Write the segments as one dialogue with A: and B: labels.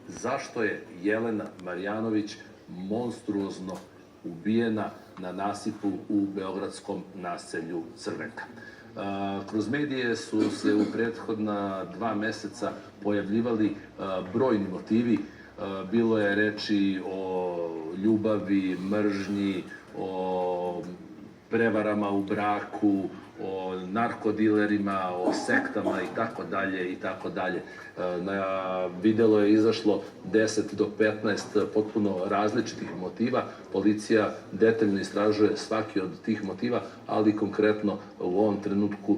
A: zašto je Jelena Marjanović monstruozno ubijena na nasipu u beogradskom naselju Crvenka. Kroz medije su se u prethodna 2 meseca pojavljivali brojni motivi. Bilo je reči o ljubavi, mržnji, o prevarama u braku, o narkodilerima, o sektama i tako dalje i tako dalje. Na videlo je izašlo 10 do 15 potpuno različitih motiva. Policija detaljno istražuje svaki od tih motiva, ali konkretno u ovom trenutku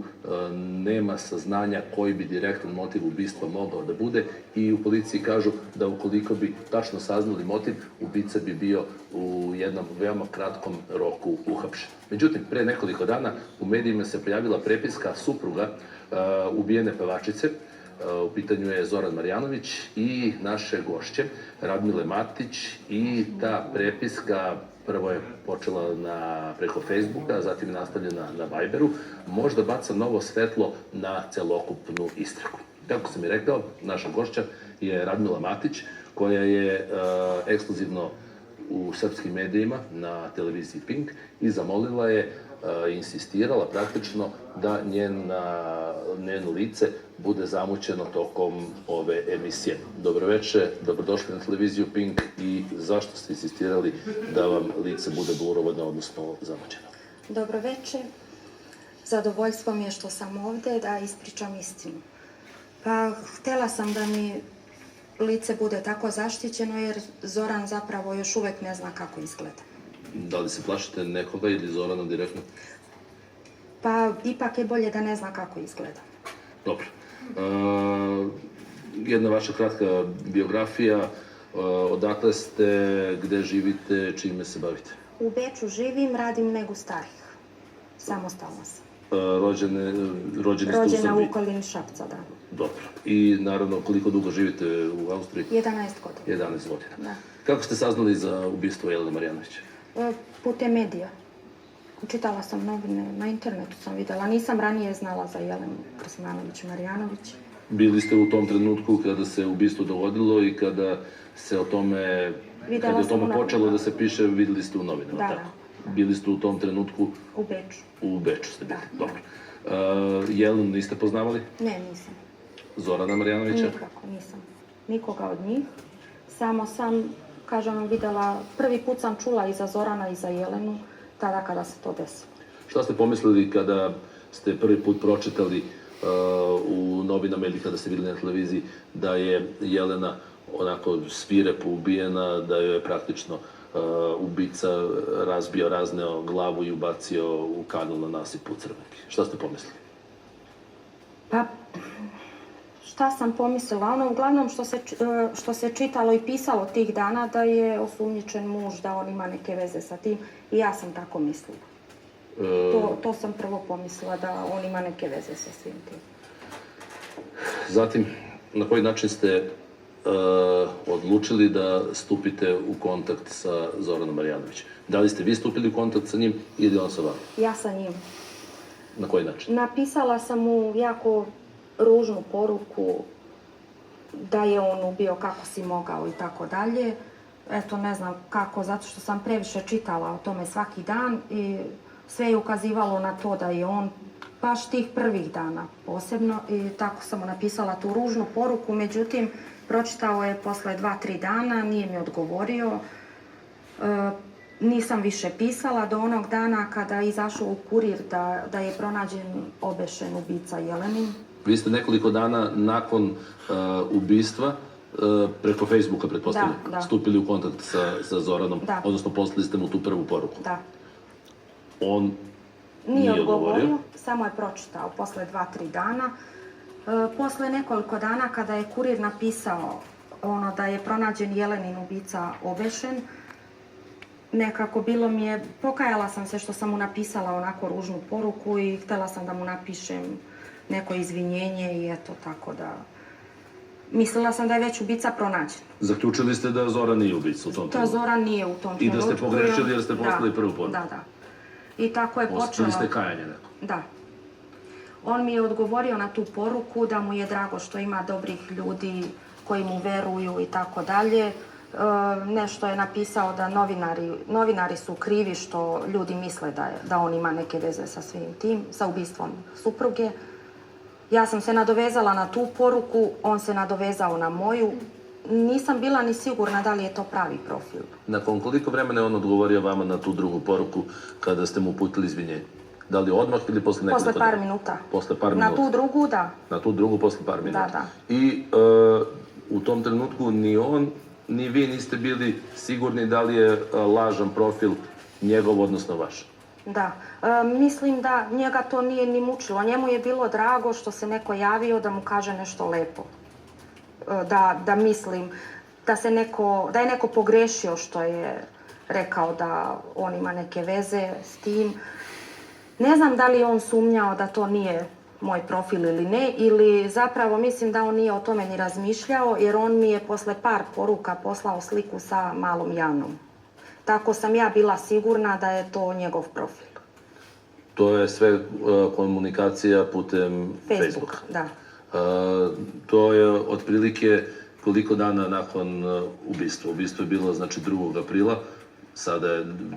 A: nema saznanja koji bi direktan motiv ubistva mogao da bude i u policiji kažu da ukoliko bi tačno saznali motiv, ubica bi bio u jednom veoma kratkom roku uhapšen. Međutim, pre nekoliko dana u medijima se pojavila prepiska supruga ubijene pevačice. U pitanju je Zoran Marjanović i naše gošće Radmile Matić i ta prepiska prvo je počela preko Facebooka, zatim je nastavljena na Viberu, možda baca novo svetlo na celokupnu istragu. Kako sam i rekao, naša gošća je Radmila Matić, koja je ekskluzivno u srpskim medijima na televiziji Pink i zamolila je, insistirala praktično da njeno lice bude zamućeno tokom ove emisije. Dobroveče, dobrodošli na televiziju Pink i zašto ste insistirali da vam lice bude blurovano, odnosno zamućeno?
B: Dobroveče, zadovoljstvo mi je što sam ovde da ispričam istinu. Pa, htela sam da mi lice bude tako zaštićeno jer Zoran zapravo još uvek ne zna kako izgleda.
A: Da li se plašite nekoga ili Zorana direktno?
B: Pa, ipak je bolje da ne zna kako izgleda.
A: Dobro. Jedna vaša kratka biografija. Odakle ste, gde živite, čime se bavite?
B: U Beču živim, radim negu starih. Samostalna sam.
A: Rođeni ste u Srbiji?
B: Rođena u okolini Šapca, da.
A: Dobro. I naravno, koliko dugo živite u Austriji?
B: 11 godina.
A: 11 godina.
B: Da.
A: Kako ste saznali za ubistvo Jelene Marjanović?
B: Putem medija. Čitala sam novine, na internetu sam videla. Nisam ranije znala za Jelenu Marjanović.
A: Bili ste u tom trenutku kada se ubistvo dogodilo i kada se o tome, kada je o tome počelo da se piše, videli ste u novinama, tako? Bili ste u tom trenutku?
B: U Beču.
A: U Beču ste bili, dobro. Jelenu niste poznavali?
B: Ne, nisam.
A: Zorana Marjanovića?
B: Nikako, nisam. Nikoga od njih. Samo sam, kažem vam, videla, prvi put sam čula i za Zorana i za Jelenu, tada kada se to desilo.
A: Šta ste pomislili kada ste prvi put pročitali u novinama ili kada ste videli na televiziji da je Jelena onako svirepo ubijena, da joj je praktično ubica razbio, razneo glavu i ubacio u kanal na nasipu u Crvenki? Šta ste pomislili?
B: Pa, šta sam pomislila? Uglavnom što se čitalo i pisalo tih dana da je osumnjičen muž, da on ima neke veze sa tim. I ja sam tako mislila. To sam prvo pomislila, da on ima neke veze sa svim tim.
A: Zatim, na koji način ste odlučili da stupite u kontakt sa Zoranom Marjanovićem? Da li ste vi stupili u kontakt sa njim ili on sa vama?
B: Ja sa njim.
A: Na koji način?
B: Napisala sam mu jako ružnu poruku da je on ubio, kako si mogao i tako dalje. Eto, ne znam kako, zato što sam previše čitala o tome svaki dan i sve je ukazivalo na to da je on baš tih prvih dana posebno i tako sam mu napisala tu ružnu poruku, međutim, pročitao je posle 2-3 dana, nije mi odgovorio. Nisam više pisala do onog dana kada je izašao u Kurir da je pronađen obešen ubica Jelenin.
A: Vi ste nekoliko dana nakon ubistva preko Facebooka, pretpostavljam, stupili u kontakt sa Zoranom, odnosno poslali ste mu tu prvu poruku.
B: Da.
A: On
B: nije odgovorio, samo je pročitao posle 2-3 dana. Posle nekoliko dana kada je Kurir napisao da je pronađen Jelenin ubica obešen, nekako bilo mi je, pokajala sam se što sam mu napisala onako ružnu poruku i htela sam da mu napišem neko izvinjenje i eto tako da... Mislila sam da je već ubica pronađen.
A: Zaključili ste da Zoran nije ubica u tom trenutku?
B: Da Zoran nije u tom trenutku.
A: I da ste pogrešili jer ste poslali prvu poruku?
B: Da. I tako je počelo...
A: Osetili ste kajanje neko?
B: Da. On mi je odgovorio na tu poruku da mu je drago što ima dobrih ljudi koji mu veruju i tako dalje. Nešto je napisao da novinari su krivi što ljudi misle da on ima neke veze sa svim tim, sa ubistvom supruge. Ja sam se nadovezala na tu poruku, on se nadovezao na moju. Nisam bila ni sigurna da li je to pravi profil.
A: Nakon koliko vremena je on odgovorio vama na tu drugu poruku kada ste mu uputili izvinjenje? Da li odmah ili posle nekoliko
B: Posle par minuta.
A: Posle par minuta?
B: Na tu drugu, da.
A: Na tu drugu posle par minuta?
B: Da.
A: I u tom trenutku ni on, ni vi niste bili sigurni da li je lažan profil njegov, odnosno vaš?
B: Da. Mislim da njega to nije ni mučilo. Njemu je bilo drago što se neko javio da mu kaže nešto lepo. Da mislim, da je neko pogrešio što je rekao da on ima neke veze s tim. Ne znam da li je on sumnjao da to nije moj profil ili ne, ili zapravo mislim da on nije o tome ni razmišljao, jer on mi je posle par poruka poslao sliku sa malom Janom. Tako sam ja bila sigurna da je to njegov profil.
A: To je sve komunikacija putem Facebooka?
B: Da.
A: To je otprilike koliko dana nakon ubistva? Ubistvo je bilo, znači, 2. aprila,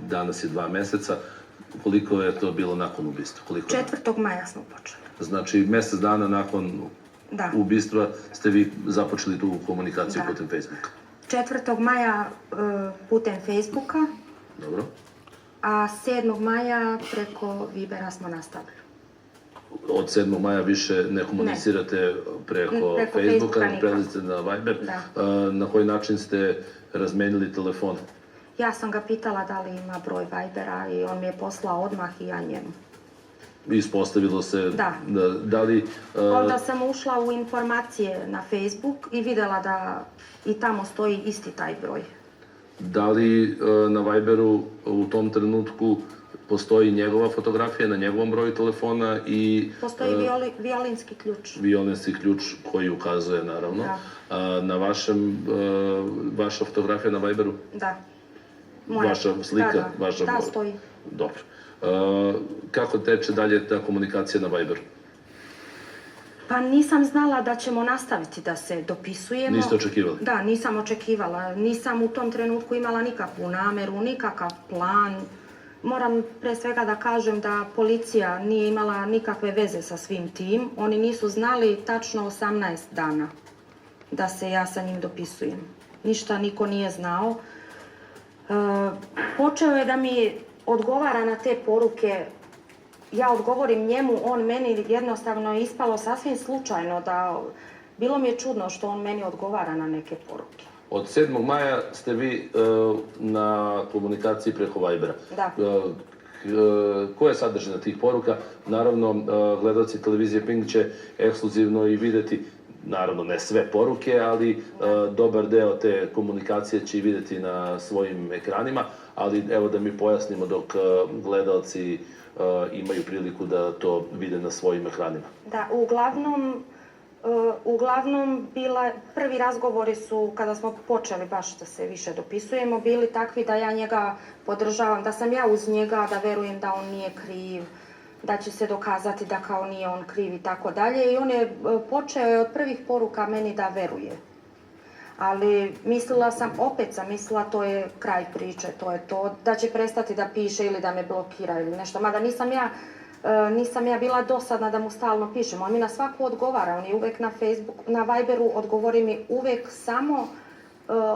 A: danas je 2 meseca. Koliko je to bilo nakon ubistva?
B: 4. maja smo počeli.
A: Znači, mesec dana nakon ubistva ste vi započeli tu komunikaciju putem Facebooka?
B: 4. maja putem Facebooka.
A: Dobro.
B: A 7. maja preko Vibera smo nastavili.
A: Od 7. maja više ne komunicirate preko Facebooka, prelazite na Viber. Na koji način ste razmenili telefon?
B: Ja sam ga pitala da li ima broj Vibera i on mi je poslao odmah i ja njemu.
A: Ispostavilo se da li...
B: Onda sam ušla u informacije na Facebook i videla da i tamo stoji isti taj broj.
A: Da li na Viberu u tom trenutku postoji njegova fotografija na njegovom broju telefona i...
B: Postoji violinski ključ.
A: Violinski ključ koji ukazuje, naravno. Na vaša fotografija na Viberu?
B: Da.
A: Vaša slika?
B: Da, stoji.
A: Dobro. Kako teče dalje ta komunikacija na Viberu?
B: Pa nisam znala da ćemo nastaviti da se dopisujemo.
A: Niste očekivali?
B: Da, nisam očekivala. Nisam u tom trenutku imala nikakvu nameru, nikakav plan. Moram pre svega da kažem da policija nije imala nikakve veze sa svim tim. Oni nisu znali tačno 18 dana da se ja sa njim dopisujem. Ništa niko nije znao. Počeo je da mi odgovara na te poruke. Ja odgovorim njemu, on meni, jednostavno je ispalo sasvim slučajno da... Bilo mi je čudno što on meni odgovara na neke poruke.
A: Od 7. maja ste vi na komunikaciji preko Vibera.
B: Da.
A: Koja je sadržina tih poruka? Naravno, gledalci televizije Pink će ekskluzivno i videti, naravno ne sve poruke, ali dobar deo te komunikacije će i videti na svojim ekranima, ali evo da mi pojasnimo dok gledalci imaju priliku da to vide na svojim ekranima.
B: Da, uglavnom prvi razgovori su, kada smo počeli baš da se više dopisujemo, bili takvi da ja njega podržavam, da sam ja uz njega, da verujem da on nije kriv, da će se dokazati da kao nije on kriv i tako dalje. I on je počeo od prvih poruka meni da veruje. Ali opet sam mislila to je kraj priče, to je to, da će prestati da piše ili da me blokira ili nešto. Mada nisam ja bila dosadna da mu stalno pišem. On mi na svaku odgovara, on je uvek na Viberu odgovori mi uvek samo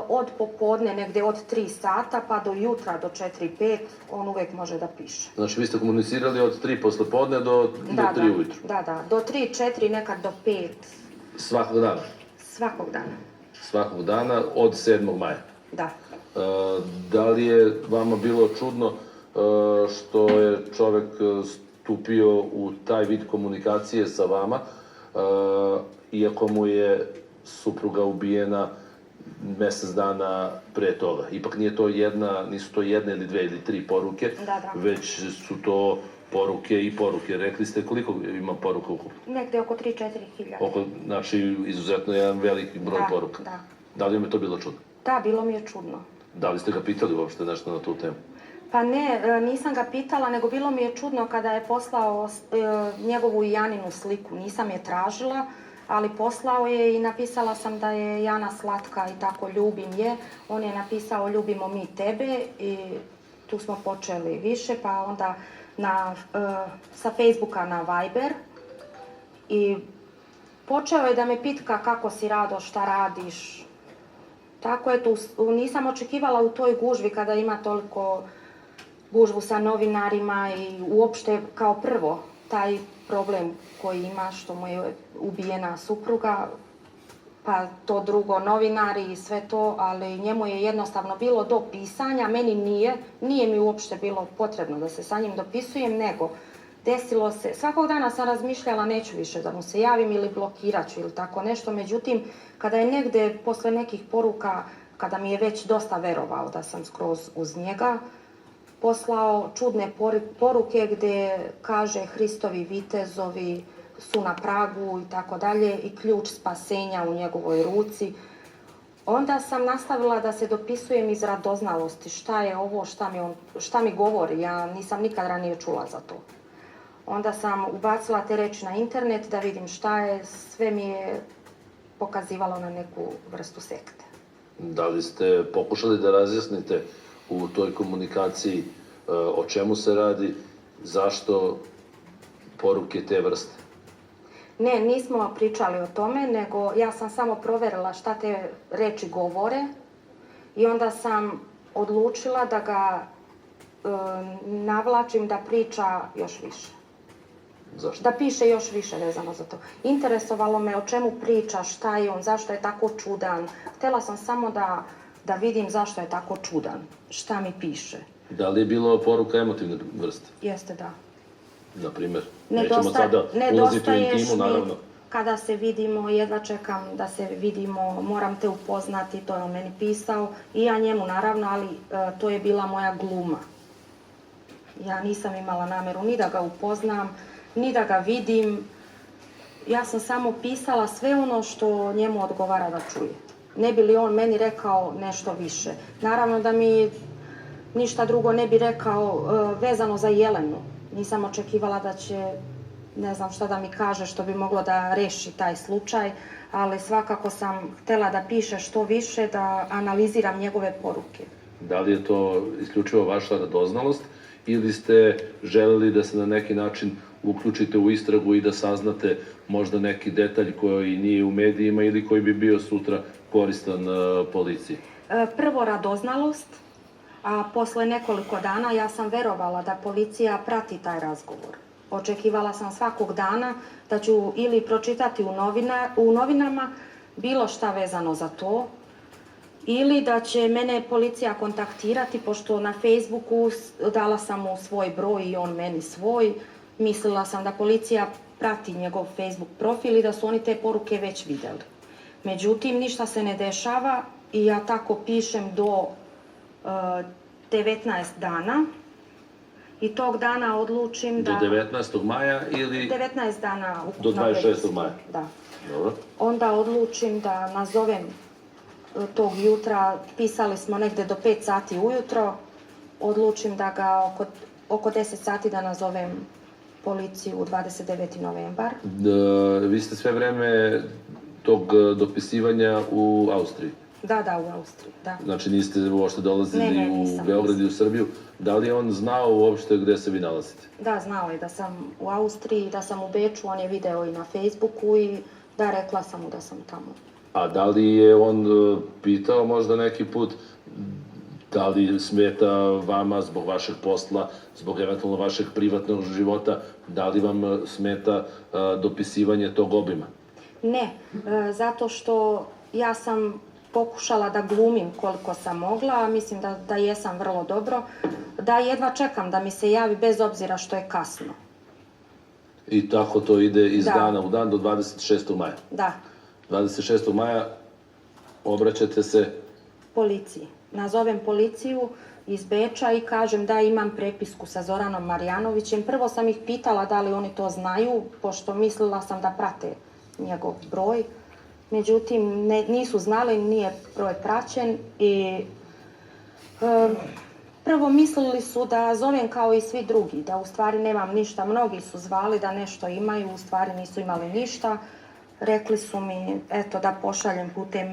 B: od popodne, negde od 3 sata pa do jutra, do 4-5, on uvek može da piše.
A: Znači vi ste komunicirali od 3 poslepodne do 3 ujutru?
B: Da, do 3-4, nekad do 5.
A: Svakog dana?
B: Svakog dana.
A: Svakog dana od 7. maja?
B: Da.
A: Da li je vama bilo čudno što je čovek stupio u taj vid komunikacije sa vama, iako mu je supruga ubijena mesec dana pre toga? Ipak nisu to jedne ili 2 ili 3 poruke, već su to poruke i poruke. Rekli ste koliko ima poruka ukupno?
B: Negde oko 3-4 hiljade.
A: Znači, izuzetno jedan veliki broj poruka.
B: Da.
A: Da li vam je to bilo čudno?
B: Da, bilo mi je čudno.
A: Da li ste ga pitali uopšte nešto na tu temu?
B: Pa ne, nisam ga pitala, nego bilo mi je čudno kada je poslao njegovu i Janinu sliku. Nisam je tražila, ali poslao je i napisala sam da je Jana slatka i tako ljubim je. On je napisao ljubimo mi tebe i tu smo počeli više, pa onda sa Facebooka na Viber i počeo je da me pitka kako si Rado, šta radiš. Tako je, nisam očekivala u toj gužvi kada ima toliko gužvu sa novinarima i uopšte kao prvo taj problem koji ima što mu je ubijena supruga, pa to drugo novinari i sve to, ali njemu je jednostavno bilo do pisanja, meni nije mi uopšte bilo potrebno da se sa njim dopisujem, nego desilo se, svakog dana sam razmišljala neću više da mu se javim ili blokirat ću ili tako nešto, međutim kada je negde posle nekih poruka, kada mi je već dosta verovao da sam skroz uz njega, poslao čudne poruke gdje kaže Hristovi vitezovi su na pragu i tako dalje i ključ spasenja u njegovoj ruci. Onda sam nastavila da se dopisujem iz radoznalosti šta je ovo, šta mi govori, ja nisam nikad ranije čula za to. Onda sam ubacila te reči na internet da vidim šta je, sve mi je pokazivalo na neku vrstu sekte.
A: Da li ste pokušali da razjasnite u toj komunikaciji o čemu se radi, zašto poruke te vrste?
B: Ne, nismo pričali o tome, nego ja sam samo proverila šta te reči govore i onda sam odlučila da ga navlačim da priča još više.
A: Zašto?
B: Da piše još više vezano za to. Interesovalo me o čemu priča, šta je on, zašto je tako čudan. Htjela sam samo da vidim zašto je tako čudan, šta mi piše.
A: Da li je bilo poruka emotivne vrste?
B: Jeste, da.
A: Naprimjer, nećemo sada ulaziti u intimu, naravno.
B: Kada se vidimo, jedva čekam da se vidimo, moram te upoznati, to je on meni pisao. I ja njemu, naravno, ali to je bila moja gluma. Ja nisam imala nameru ni da ga upoznam, ni da ga vidim. Ja sam samo pisala sve ono što njemu odgovara da čuje. Ne bi li on meni rekao nešto više. Naravno da mi ništa drugo ne bi rekao vezano za Jelenu. Nisam očekivala da će, ne znam šta da mi kaže, što bi moglo da reši taj slučaj, ali svakako sam htjela da piše što više, da analiziram njegove poruke.
A: Da li je to isključivo vaša radoznalost ili ste želeli da se na neki način uključite u istragu i da saznate možda neki detalj koji nije u medijima ili koji bi bio sutra koristan policiji?
B: Prvo radoznalost, a posle nekoliko dana ja sam verovala da policija prati taj razgovor. Očekivala sam svakog dana da ću ili pročitati u novinama bilo šta vezano za to, ili da će mene policija kontaktirati, pošto na Facebooku dala sam mu svoj broj i on meni svoj. Mislila sam da policija prati njegov Facebook profil i da su oni te poruke već vidjeli. Međutim, ništa se ne dešava i ja tako pišem do 19 dana i tog dana odlučim da...
A: Do 19. maja ili...
B: 19 dana ukupno.
A: Do 26. maja?
B: Da.
A: Dobro.
B: Onda odlučim da nazovem tog jutra, pisali smo negde do 5 sati ujutro, odlučim da ga oko 10 sati da nazovem policiju 29. novembar.
A: Vi ste sve vreme tog dopisivanja u Austriji?
B: Da, u Austriji, da.
A: Znači niste uopšte dolazili
B: nisam,
A: u Beograd i u Srbiju. Da li je on znao uopšte gde se vi nalazite?
B: Da, znao je da sam u Austriji, da sam u Beču, on je video i na Facebooku i da, rekla sam mu da sam tamo.
A: A da li je on pitao možda neki put da li smeta vama zbog vašeg posla, zbog eventualno vašeg privatnog života, da li vam smeta dopisivanje tog obima?
B: Ne, zato što ja sam pokušala da glumim koliko sam mogla, a mislim da jesam vrlo dobro, da jedva čekam da mi se javi bez obzira što je kasno.
A: I tako to ide iz dana u dan do 26. maja?
B: Da.
A: 26. maja obraćate se?
B: Policiji. Nazovem policiju iz Beča i kažem da imam prepisku sa Zoranom Marjanovićem. Prvo sam ih pitala da li oni to znaju, pošto mislila sam da prate njegov broj. Međutim, nisu znali, nije broj praćen i prvo mislili su da zovem kao i svi drugi, da u stvari nemam ništa. Mnogi su zvali da nešto imaju, u stvari nisu imali ništa. rekli su mi eto da pošaljem putem